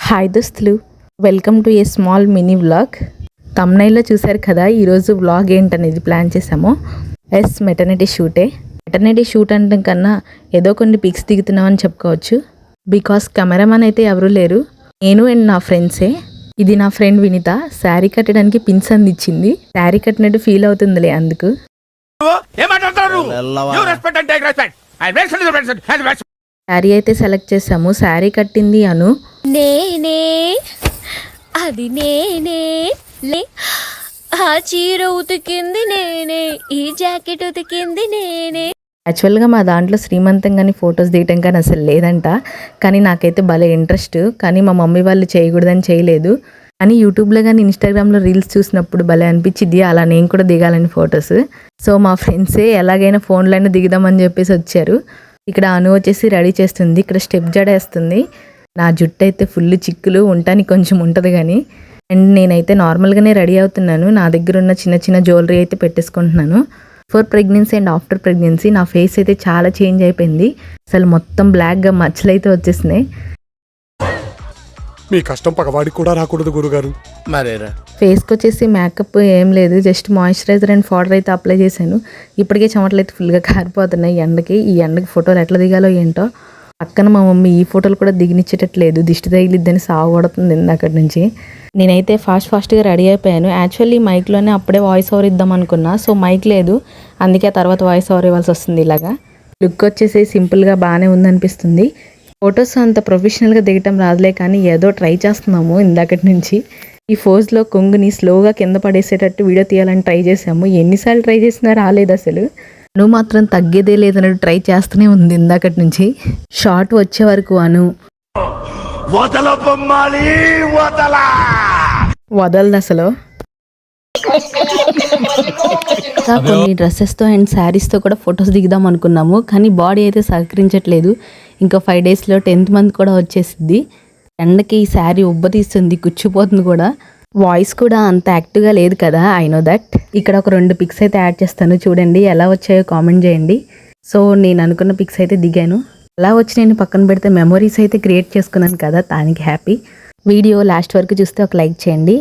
Hi దోస్తులు, welcome to a small mini vlog. తమ్నైల్లో చూశారు కదా, ఈరోజు వ్లాగ్ ఏంటనేది ప్లాన్ చేసాము. మెటర్నిటీ షూటే. మెటర్నిటీ షూట్ అంటే కన్నా ఏదో కొన్ని పిక్స్ దిగుతున్నామని చెప్పుకోవచ్చు. బికాస్ కెమెరామెన్ అయితే ఎవరూ లేరు, నేను అండ్ నా ఫ్రెండ్సే. ఇది నా ఫ్రెండ్ వినిత శారీ కట్టడానికి పిన్స్ అందించింది. శారీ కట్టినట్టు ఫీల్ అవుతుందిలే అందుకు. శారీ అయితే సెలెక్ట్ చేసాము. శారీ కట్టింది అను. నేనే అది నేనే ఆ చీర ఉతికింది నేనే, ఈ జాకెట్ ఉతికింది నేనే. యాక్చువల్గా మా దాంట్లో శ్రీమంతం కానీ ఫొటోస్ దిగటం కానీ అసలు లేదంట. కానీ నాకైతే భలే ఇంట్రెస్ట్. కానీ మా మమ్మీ వాళ్ళు చేయకూడదని చేయలేదు. అని యూట్యూబ్లో కానీ ఇన్స్టాగ్రామ్లో రీల్స్ చూసినప్పుడు భలే అనిపించింది, అలా నేను కూడా దిగాలని ఫొటోస్. సో మా ఫ్రెండ్సే ఎలాగైనా ఫోన్లైనా దిగుదామని చెప్పేసి వచ్చారు. ఇక్కడ అను వచ్చేసి రెడీ చేస్తుంది, ఇక్కడ స్టెప్ జడేస్తుంది. నా జుట్టు అయితే ఫుల్ చిక్కులు, ఉండటానికి కొంచెం ఉంటుంది కానీ. అండ్ నేనైతే నార్మల్గానే రెడీ అవుతున్నాను. నా దగ్గర ఉన్న చిన్న చిన్న జ్యువెలరీ అయితే పెట్టేసుకుంటున్నాను. Before pregnancy and after pregnancy నా ఫేస్ అయితే చాలా చేంజ్ అయిపోయింది. అసలు మొత్తం బ్లాక్గా మచ్చలు అయితే వచ్చేసినాయి. మీ కష్టం పగవాడికి కూడా రాకూడదు గురుగారు. మరేరా ఫేస్కి వచ్చేసి మేకప్ ఏం లేదు, జస్ట్ మాయిశ్చరైజర్ అండ్ పౌడర్ అయితే అప్లై చేశాను. ఇప్పటికే చెమటలు అయితే ఫుల్గా కారిపోతున్నాయి ఎండకి. ఈ ఎండకి ఫోటోలు ఎట్లా దిగాలో ఏంటో. పక్కన మా మమ్మీ ఈ ఫోటోలు కూడా దిగనిచ్చేటట్లేదు, దిష్టి తగిలిద్దని సాగొడుతుంది అక్కడి నుంచి. నేనైతే ఫాస్ట్గా రెడీ అయిపోయాను. యాక్చువల్లీ మైక్లోనే అప్పుడే వాయిస్ ఓవర్ ఇద్దాం అనుకున్నా, సో మైక్ లేదు, అందుకే తర్వాత వాయిస్ ఓవర్ ఇవ్వాల్సి వస్తుంది. ఇలాగా లుక్ వచ్చేసి సింపుల్గా బాగానే ఉందనిపిస్తుంది. ఫొటోస్ అంత ప్రొఫెషనల్గా దిగటం రాదులే, కానీ ఏదో ట్రై చేస్తున్నాము ఇందాకటి నుంచి. ఈ ఫోజ్లో కొంగుని స్లోగా కింద పడేసేటట్టు వీడియో తీయాలని ట్రై చేసాము. ఎన్నిసార్లు ట్రై చేసినా రాలేదు అసలు. అను మాత్రం తగ్గేదే లేదన్నట్టు ట్రై చేస్తూనే ఉంది ఇందాకటి నుంచి. షార్ట్ వచ్చే వరకు అను వదలదు అసలు. కొన్ని డ్రెస్సెస్తో అండ్ శారీస్తో కూడా ఫొటోస్ దిగుదాం అనుకున్నాము, కానీ బాడీ అయితే సహకరించట్లేదు. ఇంకా 5 డేస్లో 10th మంత్ కూడా వచ్చేసింది. ఎండకి ఈ శారీ ఉబ్బతీస్తుంది, కూర్చుపోతుంది కూడా. వాయిస్ కూడా అంత యాక్టివ్గా లేదు కదా, ఐ నో దట్. ఇక్కడ ఒక 2 పిక్స్ అయితే యాడ్ చేస్తాను, చూడండి ఎలా వచ్చాయో కామెంట్ చేయండి. సో నేను అనుకున్న పిక్స్ అయితే దిగాను. అలా వచ్చి నేను పక్కన పెడితే మెమొరీస్ అయితే క్రియేట్ చేసుకున్నాను కదా, దానికి హ్యాపీ. వీడియో లాస్ట్ వరకు చూస్తే ఒక లైక్ చేయండి.